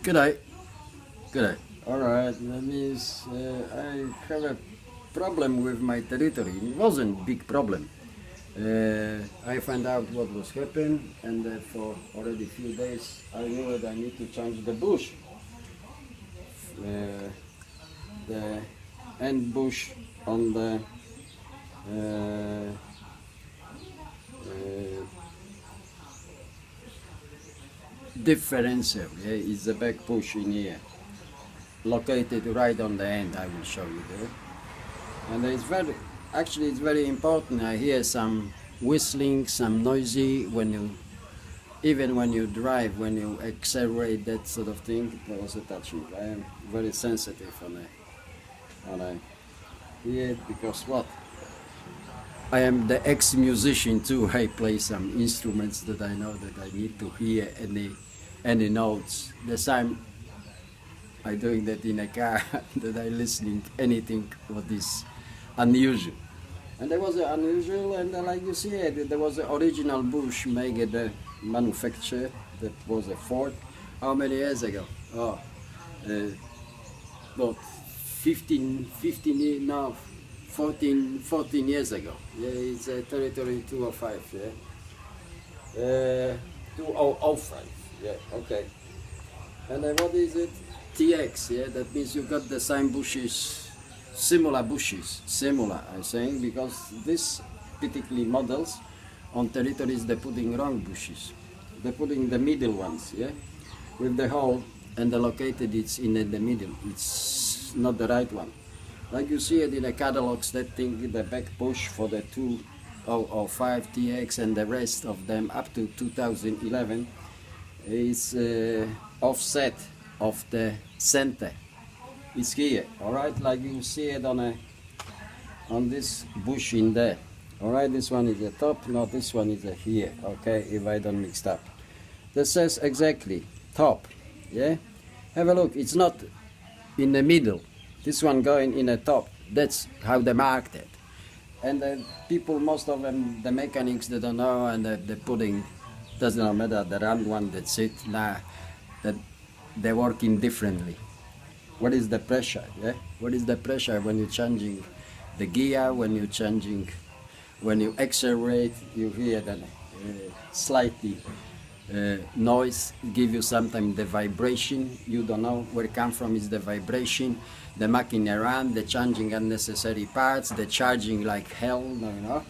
Good day. Good day. All right. That means I have a problem with my territory. It wasn't a big problem. I found out what was happening, and for already a few days I knew that I need to change the bush. The end bush on the differential, yeah, is the back push in here, located right on the end. I will show you there. And it's very important. I hear some whistling, some noisy even when you drive, when you accelerate, that sort of thing. There was a touching. I am very sensitive on a here, because what? I am the ex-musician too. I play some instruments that I know that I need to hear any notes. The same I doing that in a car that I listening anything what is unusual. And there was an unusual, and like you see it, there was an original bush made at the manufacturer that was a Ford. How many years ago? Oh, about 14 years ago. Yeah, it's a territory 205, yeah. 2005, yeah, okay. And what is it? TX, yeah, that means you got the same bushes, similar, I'm saying, because this particularly models on territories they're putting wrong bushes. They're putting the middle ones, yeah, with the hole, and the located it's in the middle. It's not the right one. Like you see it in the catalogs, that thing, the back push for the 2005 TX and the rest of them up to 2011 is offset of the center. It's here, all right, like you see it on this bush in there. All right, this one is the top, no, this one is here, okay, if I don't mix up. That says exactly top, yeah? Have a look, it's not in the middle. This one going in the top. That's how they marked it. And the people, most of them, the mechanics, they don't know, and they're putting, doesn't matter, the round one, that's it, nah, that they're working differently. What is the pressure, yeah? What is the pressure when you're changing the gear, when you accelerate, you hear that slightly noise, give you sometimes the vibration, you don't know where it comes from, is the vibration, the mucking around, the changing unnecessary parts, the charging like hell, you know.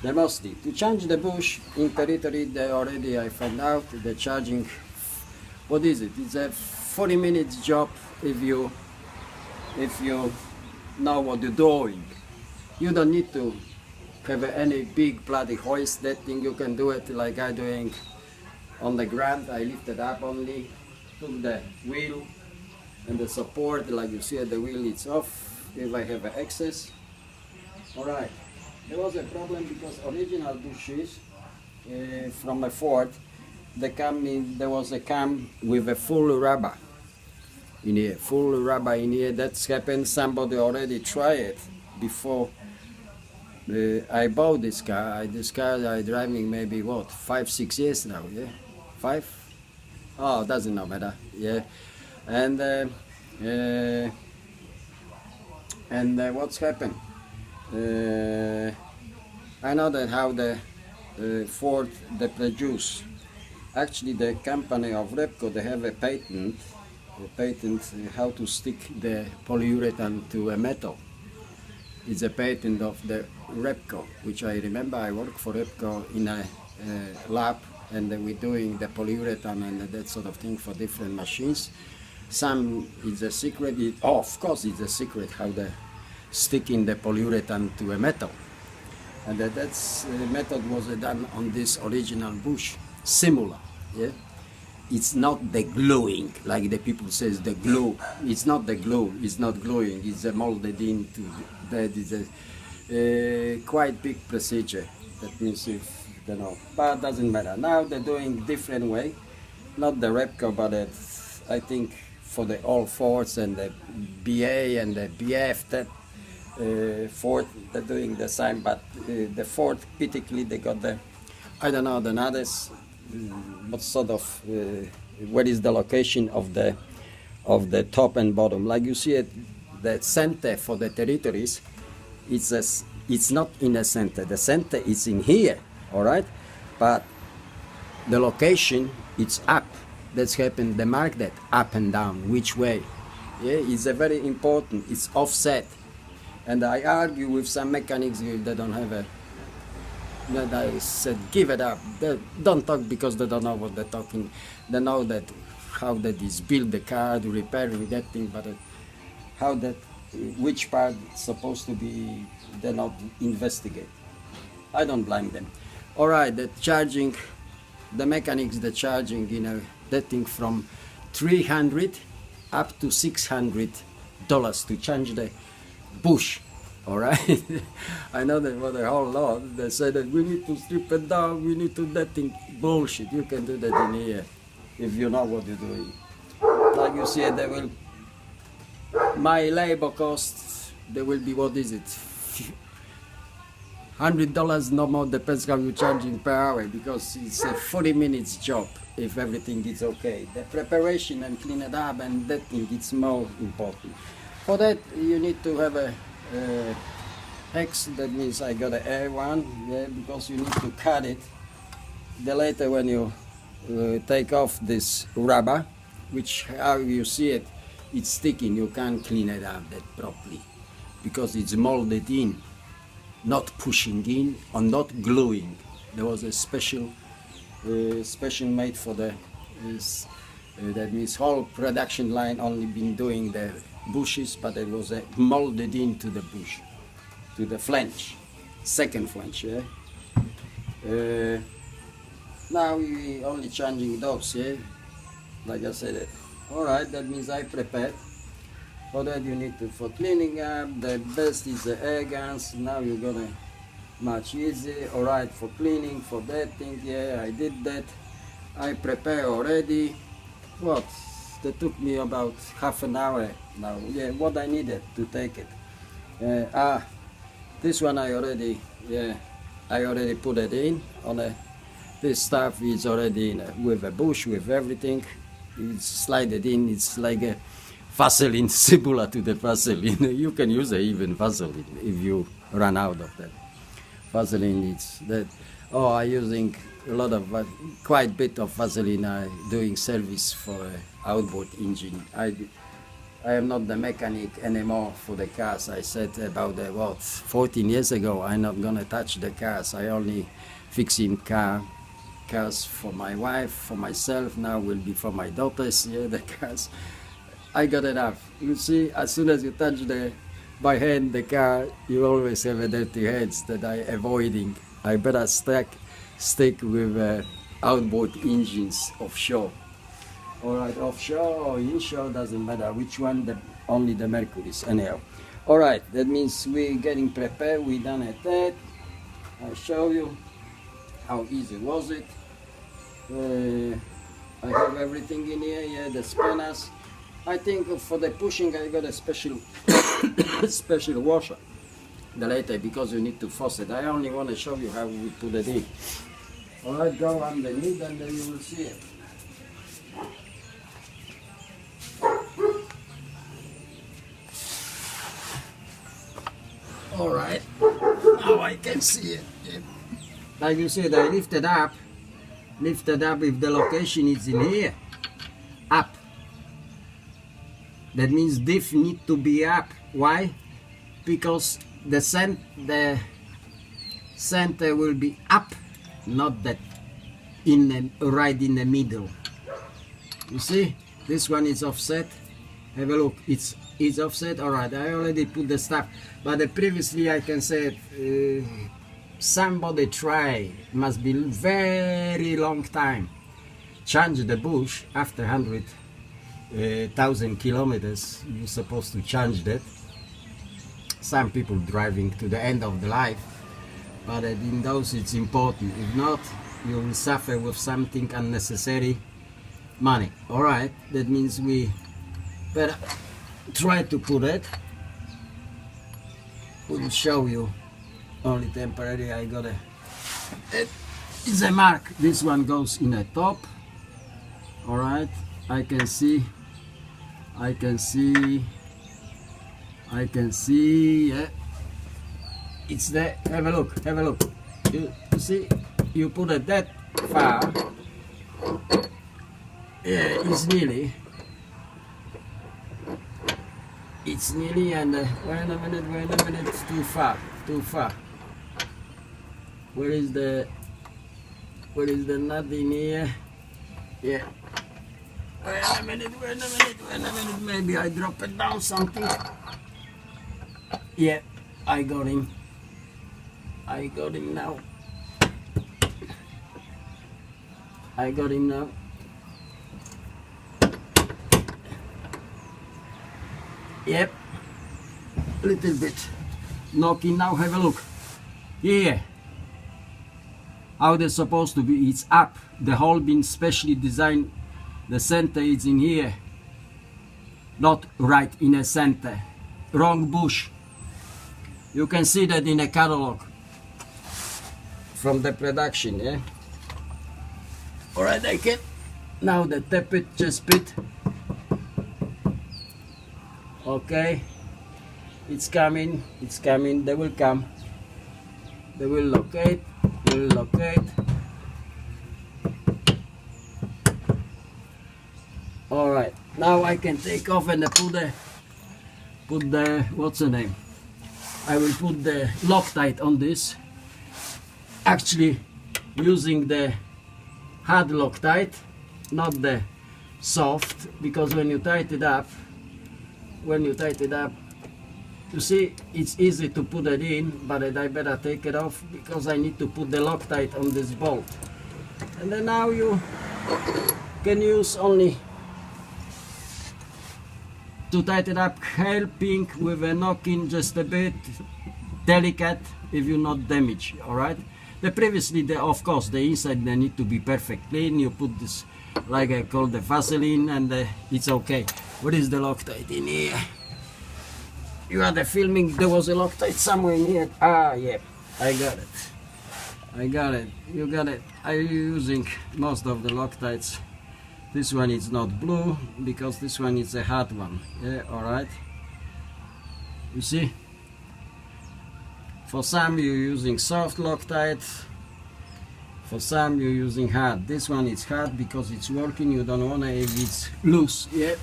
They mostly, to change the bush in territory, they already, I found out, the charging, what is it? It's a 40 minutes job if you know what you're doing. You don't need to have any big bloody hoist, that thing, you can do it like I'm doing on the ground. I lift it up only, took the wheel and the support, like you see the wheel is off if I have excess. Alright, there was a problem because original bushes from a Ford, there was a cam with a full rubber in here, that's happened, somebody already tried it before I bought this car. This car I'm driving maybe what, 5-6 years now, yeah? 5? Oh, doesn't matter, yeah. And what's happened? I know that how the Ford they produce. Actually, the company of Repco, they have a patent how to stick the polyurethane to a metal. It's a patent of the Repco, which I remember I worked for Repco in a lab, and we're doing the polyurethane and that sort of thing for different machines. Some is a secret, of course it's a secret how they sticking the polyurethane to a metal. And that's method was done on this original bush, similar, yeah? It's not the gluing, like the people says the glue. It's not the glue, it's not gluing, it's molded into that. Is a quite big procedure. That means if, you know, but it doesn't matter. Now they're doing different way, not the Repco, but I think for the old Fords and the BA and the BF, that Ford, they're doing the same, but the Ford, particularly, they got the, I don't know, the others, what sort of, where is the location of the of the top and bottom. Like you see it, the center for the territories, it's not in the center. The center is in here, all right? But the location, it's up. That's happened, the mark that up and down, which way. Yeah, it's a very important, it's offset. And I argue with some mechanics that don't have a, that I said, give it up. They don't talk because they don't know what they're talking. They know that how that is build the car, the repairing that thing, but how that, which part is supposed to be, they not investigate. I don't blame them. All right, the charging, the mechanics, the charging, you know, that thing from 300 up to $600 to change the bush. All right, I know that for the whole lot. They say that we need to strip it down, we need to that thing. Bullshit, you can do that in here if you know what you're doing. Like you see, they will, my labor costs, they will be, what is it, $100 no more, depends how you're charging per hour, because it's a 40 minutes job if everything is okay. The preparation and clean it up and that thing, it's more important. For that, you need to have a hex, that means I got an air one, yeah, because you need to cut it. The later when you take off this rubber, which how you see it, it's sticking, you can't clean it up that properly because it's molded in, not pushing in or not gluing. There was a special made for the that means whole production line only been doing the bushes, but it was molded into the bush, to the flange, second flange. Yeah. Now we only changing those. Yeah, like I said. All right, that means I prepared. For that you need to, for cleaning up, the best is the air guns. Now you're gonna much easier. All right, for cleaning, for that thing, yeah, I did that. I prepare already. What? That took me about half an hour now. Yeah, what I needed to take it. This one I already put it in on a. This stuff is already in with a bush, with everything. It's slided in. It's like a Vaseline, similar to the Vaseline. You can use even Vaseline if you run out of that. Vaseline, it's that. Oh, I'm using a lot of, quite a bit of Vaseline. Doing service for outboard engine. I am not the mechanic anymore for the cars. I said about 14 years ago, I'm not gonna touch the cars. I only fixing cars for my wife, for myself. Now will be for my daughters. Yeah, the cars. I got enough. You see, as soon as you touch by hand the car, you always have a dirty hands that I avoiding. I better stick with outboard engines offshore. All right, offshore or inshore, doesn't matter which one, only the Mercury's anyhow. All right, that means we're getting prepared. We done at that. I'll show you how easy was it. I have everything in here. Yeah, the spanners. I think for the pushing I got a special special washer. The later, because you need to force it. I only want to show you how we put it in. All right, go underneath and then you will see it. All right, now I can see it. Yeah. Like you said, I lifted up if the location is in here, up. That means diff need to be up. Why? Because the center will be up, not that right in the middle. You see, this one is offset. Have a look. It's offset. All right. I already put the stuff, but previously I can say somebody try. Must be very long time. Change the bush after 100,000 kilometers. You're supposed to change that. Some people driving to the end of the life, but in those it's important. If not, you will suffer with something unnecessary money. All right, that means we better try to put it. We'll show you only temporary. I got it's a mark. This one goes in the top. All right, I can see I can see, yeah. It's there. Have a look, have a look. You see, you put it that far. Yeah, it's nearly, and wait a minute, too far. Where is the nut in here? Yeah. Wait a minute, maybe I drop it down something. Yeah, I got him now. Yep, little bit knocking now. Have a look here. How they're supposed to be? It's up. The hole been specially designed. The center is in here, not right in the center. Wrong bush. You can see that in a catalog from the production. Yeah. All right, I can now the temperature bit. Okay, it's coming, they will come, they will locate. All right, now I can take off and put the what's the name? I will put the Loctite on this, actually using the hard Loctite, not the soft, because when you tighten it up, you see, it's easy to put it in, but I better take it off because I need to put the Loctite on this bolt. And then now you can use only to tighten up, helping with a knocking just a bit, delicate if you not damage. All right. Of course, the inside they need to be perfect clean. You put this, like I call the Vaseline, and it's okay. What is the Loctite in here? You are the filming. There was a Loctite somewhere in here. Ah, yeah, I got it. You got it. I'm using most of the Loctites. This one is not blue because this one is a hard one. Yeah, all right. You see. For some you're using soft Loctite, for some you're using hard. This one is hard because it's working. You don't want it if it's loose, yeah,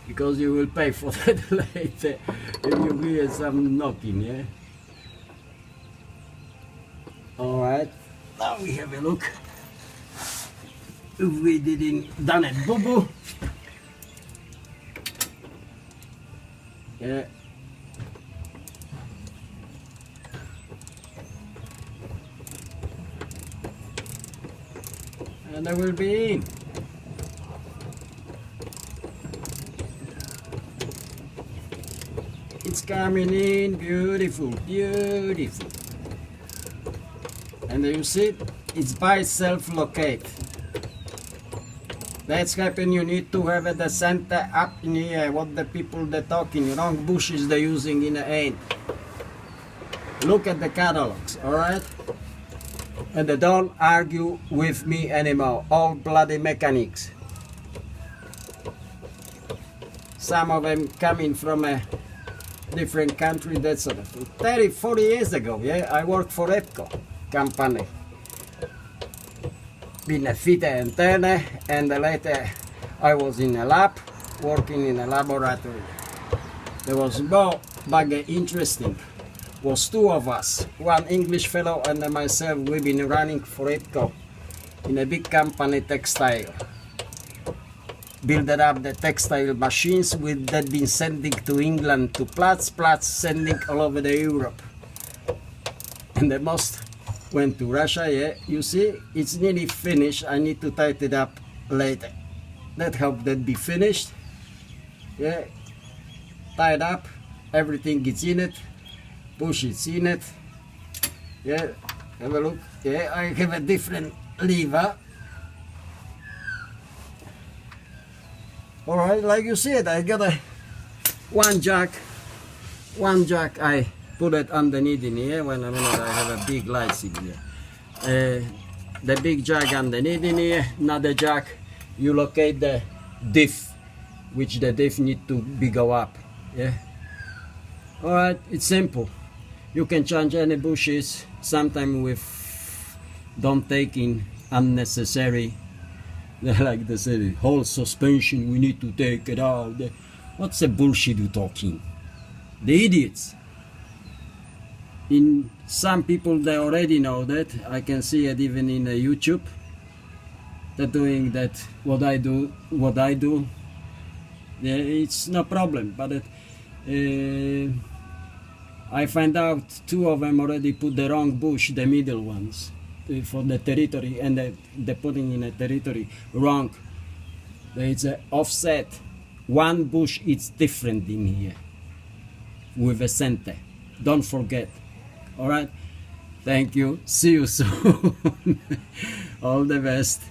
because you will pay for that later if you hear some knocking, yeah. All right, now we have a look if we didn't done it boo-boo. Yeah. And I will be in. It's coming in, beautiful. And you see, it's by self-locate. That's happen. You need to have the center up in here. What the people they're talking, wrong bushes they're using in the end. Look at the catalogs, all right? And they don't argue with me anymore. All bloody mechanics. Some of them coming from a different country, that sort of thing. 30, 40 years ago, yeah, I worked for EPCO company. Been a fitter and turner, and later I was in a lab, working in a laboratory. There was more bugger interesting. Was two of us, one English fellow and myself. We've been running for EPCO in a big company, textile. Building up the textile machines with that been sending to England, to Platts, sending all over the Europe. And the most went to Russia, yeah. You see, it's nearly finished. I need to tighten it up later. That hope that be finished. Yeah, tied up, everything gets in it. Push it in it. Yeah, have a look. Yeah, I have a different lever. All right, like you see it, I got a one jack. I put it underneath in here. When I have a big light in here. The big jack underneath in here. Another jack. You locate the diff which the diff need to be go up. Yeah. All right, it's simple. You can change any bushes. Sometimes with don't taking unnecessary, like they say, whole suspension. We need to take it out. What's the bullshit you talking? The idiots. In some people they already know that. I can see it even in YouTube. They're doing that. What I do. Yeah, it's no problem. But I find out 2 of them already put the wrong bush, the middle ones, for the territory, and they're putting in a territory wrong. It's an offset. One bush is different in here with a center. Don't forget. All right. Thank you. See you soon. All the best.